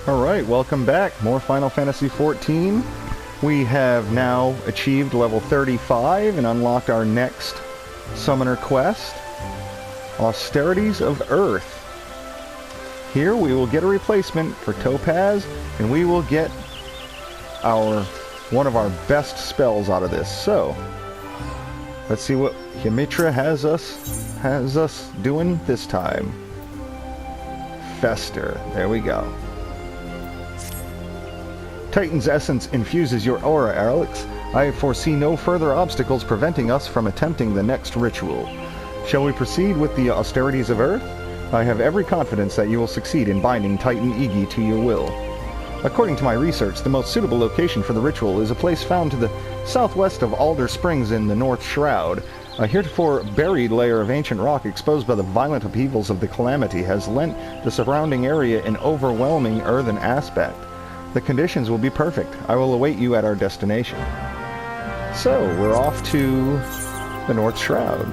Alright, welcome back. More Final Fantasy XIV. We have now achieved level 35 and unlocked our next summoner quest, Austerities of Earth. Here we will get a replacement for Topaz, and we will get one of our best spells out of this. So, let's see what Ymitra has us doing this time. Fester. There we go. Titan's essence infuses your aura, Alex. I foresee no further obstacles preventing us from attempting the next ritual. Shall we proceed with the Austerities of Earth? I have every confidence that you will succeed in binding Titan-Egi to your will. According to my research, the most suitable location for the ritual is a place found to the southwest of Alder Springs in the North Shroud. A heretofore buried layer of ancient rock exposed by the violent upheavals of the Calamity has lent the surrounding area an overwhelming earthen aspect. The conditions will be perfect. I will await you at our destination. So, we're off to the North Shroud.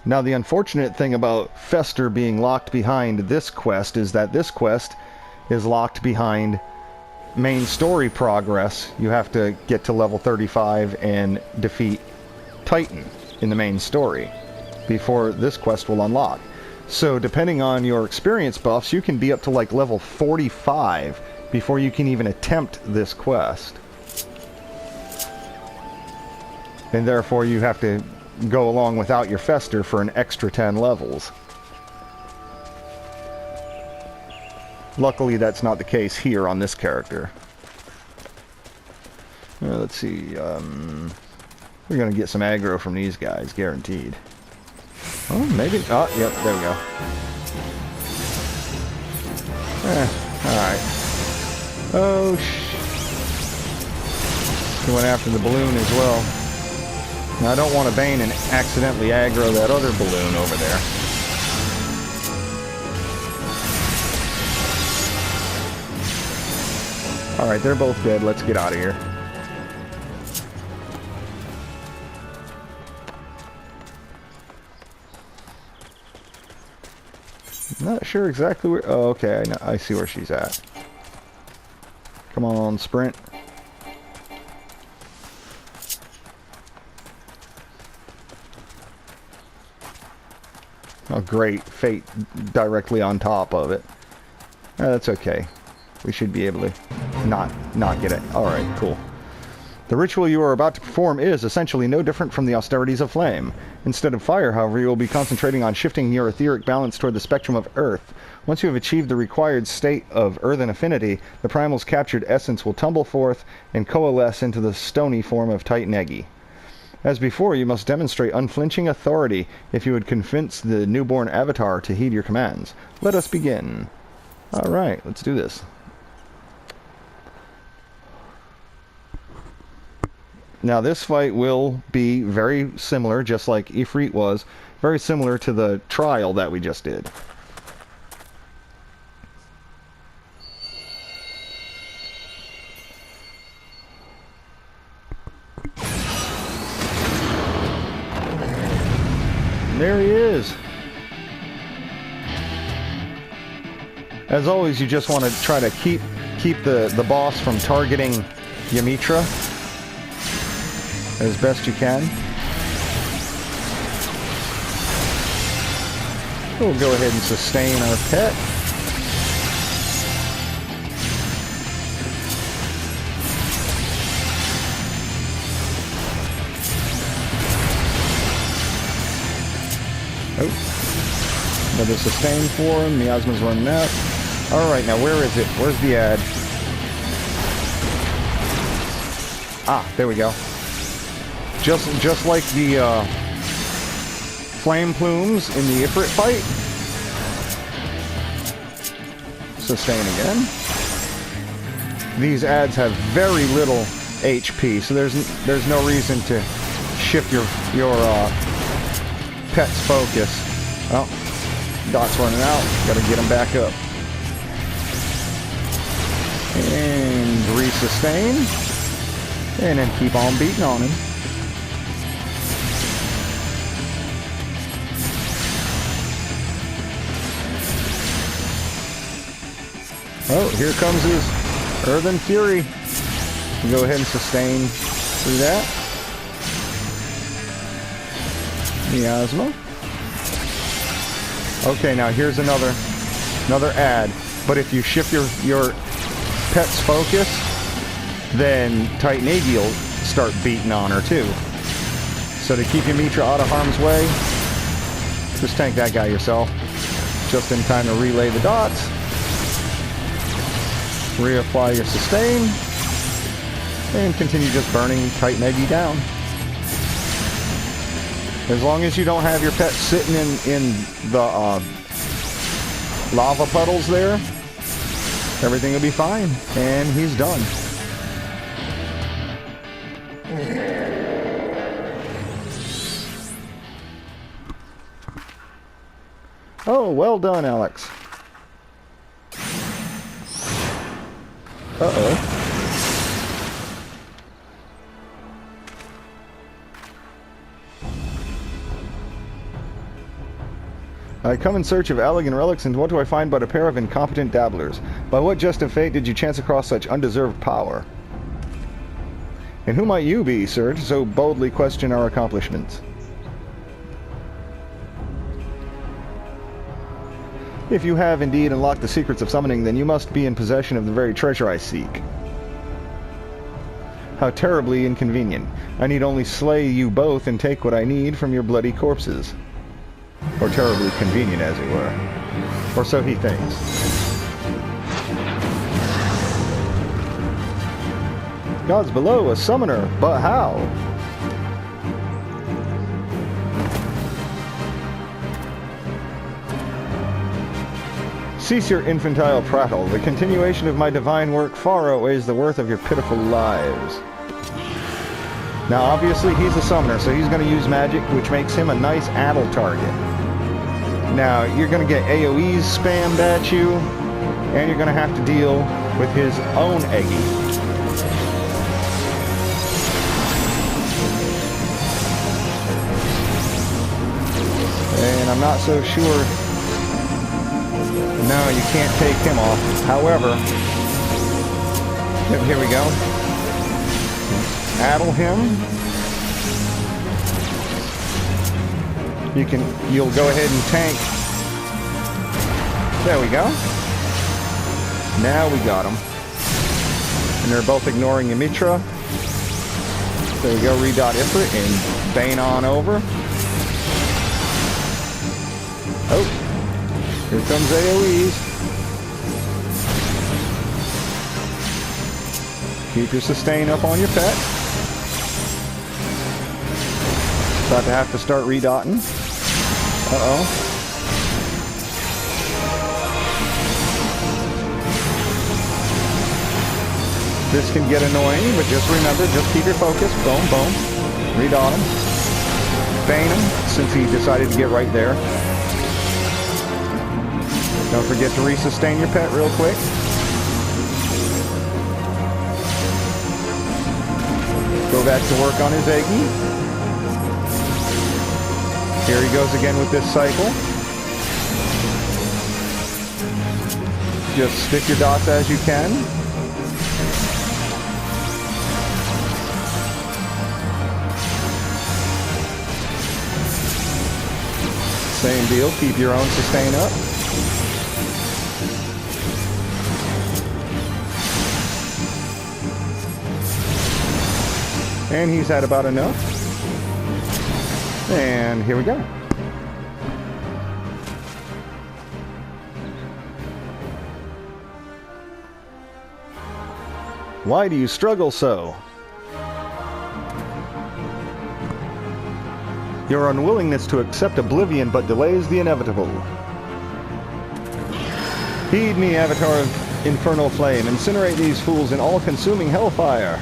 Now, the unfortunate thing about Fester being locked behind this quest is that this quest is locked behind main story progress. You have to get to level 35 and defeat Titan in the main story before this quest will unlock. So depending on your experience buffs, you can be up to like level 45 before you can even attempt this quest. And therefore you have to go along without your Fester for an extra 10 levels. Luckily, that's not the case here on this character. Let's see. We're going to get some aggro from these guys, guaranteed. Oh, maybe. Oh, yep, there we go. Alright. Oh, he went after the balloon as well. Now, I don't want to Bane and accidentally aggro that other balloon over there. Alright, they're both dead. Let's get out of here. Not sure exactly where... Oh, okay. I see where she's at. Come on, sprint. Oh, great. Fate directly on top of it. That's okay. We should be able to not get it. Alright, cool. The ritual you are about to perform is essentially no different from the Austerities of Flame. Instead of fire, however, you will be concentrating on shifting your etheric balance toward the spectrum of Earth. Once you have achieved the required state of earthen affinity, the Primal's captured essence will tumble forth and coalesce into the stony form of Titan-Egi. As before, you must demonstrate unflinching authority if you would convince the newborn avatar to heed your commands. Let us begin. Alright, let's do this. Now this fight will be very similar, just like Ifrit was, very similar to the trial that we just did. There he is. As always, you just want to try to keep the boss from targeting Ymitra as best you can. We'll go ahead and sustain our pet. Oh. Another sustain for him. Miasma's running out. Alright, now where is it? Where's the ad? Ah, there we go. Just like the flame plumes in the Ifrit fight. Sustain again. These ads have very little HP, so there's no reason to shift your pet's focus. Oh, Dot's running out. Gotta get him back up. And resustain. And then keep on beating on him. Oh, here comes his Earthen Fury. Go ahead and sustain through that. Miasma. Okay, now here's another ad. But if you shift your pet's focus, then Titan-Egi will start beating on her too. So to keep your Mitra out of harm's way, just tank that guy yourself. Just in time to relay the dots. Reapply your sustain. And continue just burning Titan-Egi down. As long as you don't have your pet sitting in the lava puddles there, everything will be fine. And he's done. Oh, well done, Alex. Uh-oh. I come in search of elegant relics, and what do I find but a pair of incompetent dabblers? By what jest of fate did you chance across such undeserved power? And who might you be, sir, to so boldly question our accomplishments? If you have indeed unlocked the secrets of summoning, then you must be in possession of the very treasure I seek. How terribly inconvenient. I need only slay you both and take what I need from your bloody corpses. Or terribly convenient, as it were. Or so he thinks. Gods below, a summoner, but how? Cease your infantile prattle. The continuation of my divine work far outweighs the worth of your pitiful lives. Now, obviously, he's a summoner, so he's going to use magic, which makes him a nice addle target. Now, you're going to get AoEs spammed at you, and you're going to have to deal with his own Egi. And I'm not so sure. No, you can't take him off. However, here we go. Addle him. You'll go ahead and tank. There we go. Now we got them. And they're both ignoring Mitra. There we go, redot Ifrit and Bane on over. Oh. Here comes AoEs. Keep your sustain up on your pet. About to have to start redotting. Uh-oh. This can get annoying, but just remember, just keep your focus. Boom, boom. Redot him. Bane him, since he decided to get right there. Don't forget to resustain your pet real quick. Go back to work on his Egi. Here he goes again with this cycle. Just stick your dots as you can. Same deal, keep your own sustain up. And he's had about enough. And here we go. Why do you struggle so? Your unwillingness to accept oblivion but delays the inevitable. Heed me, Avatar of Infernal Flame. Incinerate these fools in all-consuming hellfire.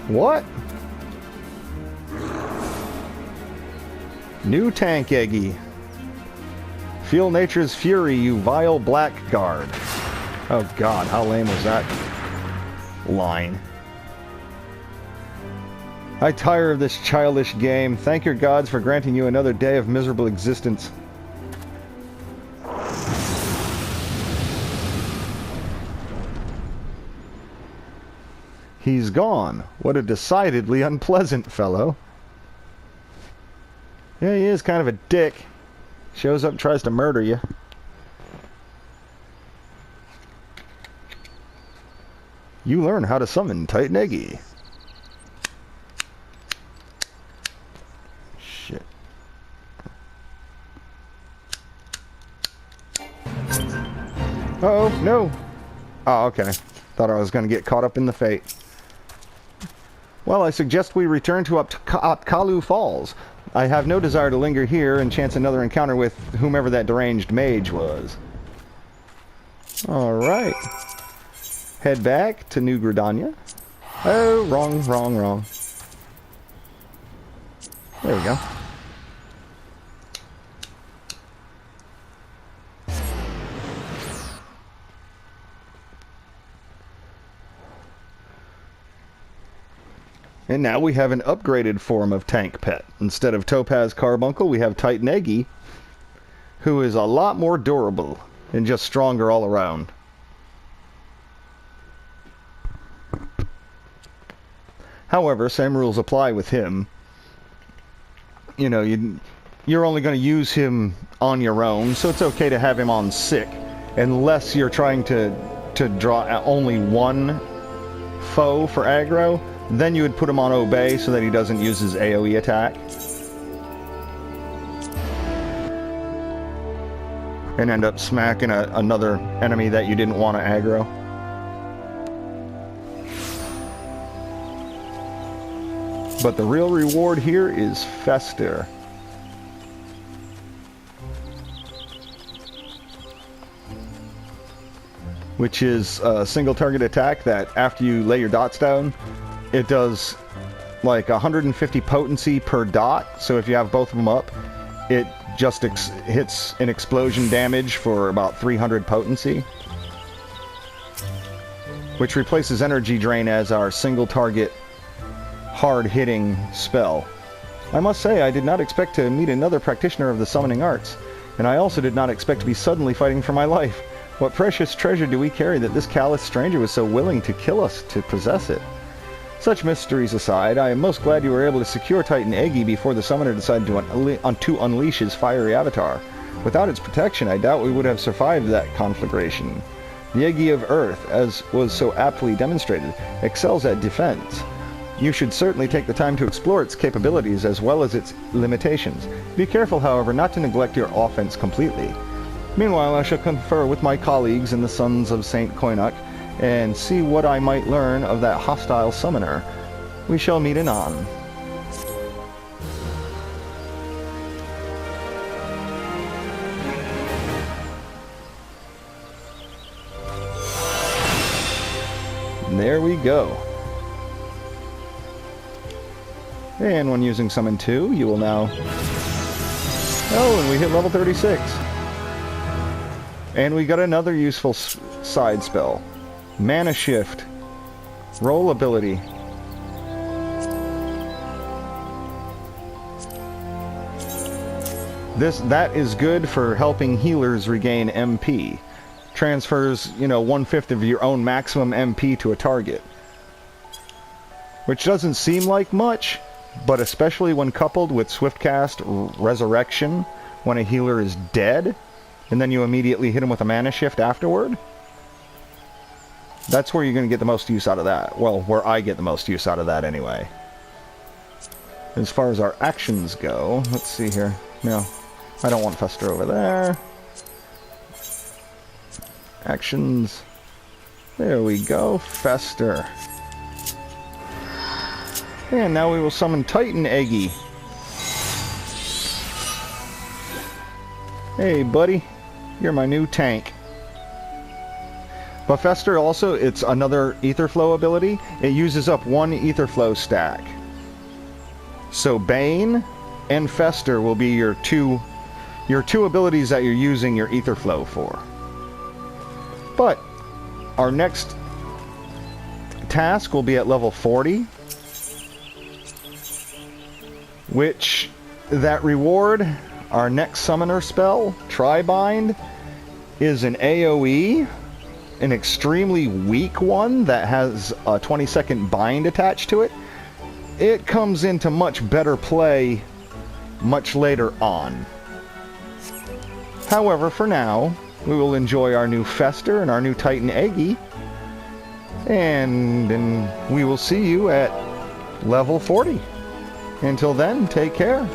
What? New Titan-Egi. Feel nature's fury, you vile blackguard. Oh god, how lame was that line? I tire of this childish game. Thank your gods for granting you another day of miserable existence. He's gone. What a decidedly unpleasant fellow. Yeah, he is kind of a dick. Shows up and tries to murder you. You learn how to summon Titan-Egi. Shit. Uh-oh, no. Oh, okay. Thought I was going to get caught up in the fate. Well, I suggest we return to Kalu Falls. I have no desire to linger here and chance another encounter with whomever that deranged mage was. Alright. Head back to New Gridania. Oh, wrong. There we go. And now we have an upgraded form of tank pet. Instead of Topaz Carbuncle, we have Titan-Egi, who is a lot more durable and just stronger all around. However, same rules apply with him. You know, you're only going to use him on your own, so it's okay to have him on sick, unless you're trying to draw only one foe for aggro. Then you would put him on Obey so that he doesn't use his AoE attack. And end up smacking another enemy that you didn't want to aggro. But the real reward here is Fester. Which is a single target attack that after you lay your dots down, it does like 150 potency per dot, so if you have both of them up, it just hits an explosion damage for about 300 potency. Which replaces Energy Drain as our single target hard-hitting spell. I must say, I did not expect to meet another practitioner of the summoning arts, and I also did not expect to be suddenly fighting for my life. What precious treasure do we carry that this callous stranger was so willing to kill us to possess it? Such mysteries aside, I am most glad you were able to secure Titan-Egi before the summoner decided to unleash his fiery avatar. Without its protection, I doubt we would have survived that conflagration. The Egi of Earth, as was so aptly demonstrated, excels at defense. You should certainly take the time to explore its capabilities as well as its limitations. Be careful, however, not to neglect your offense completely. Meanwhile, I shall confer with my colleagues in the Sons of St. Koinok and see what I might learn of that hostile summoner. We shall meet anon. There we go. And when using Summon 2, you will now... Oh, and we hit level 36. And we got another useful side spell. Mana Shift. Roll ability. That is good for helping healers regain MP. Transfers, 1/5 of your own maximum MP to a target. Which doesn't seem like much, but especially when coupled with Swiftcast Resurrection, when a healer is dead, and then you immediately hit him with a Mana Shift afterward. That's where you're going to get the most use out of that. Well, where I get the most use out of that anyway. As far as our actions go, let's see here. No, I don't want Fester over there. Actions. There we go, Fester. And now we will summon Titan-Egi. Hey, buddy. You're my new tank. But Fester also, it's another Ether Flow ability. It uses up one Ether Flow stack. So Bane and Fester will be your two your two abilities that you're using your ether flow for. But our next task will be at level 40, which that reward, our next summoner spell, Tribind, is an AoE, an extremely weak one that has a 20-second bind attached to it. It comes into much better play much later on. However, for now, we will enjoy our new Fester and our new Titan-Egi, and we will see you at level 40. Until then, take care.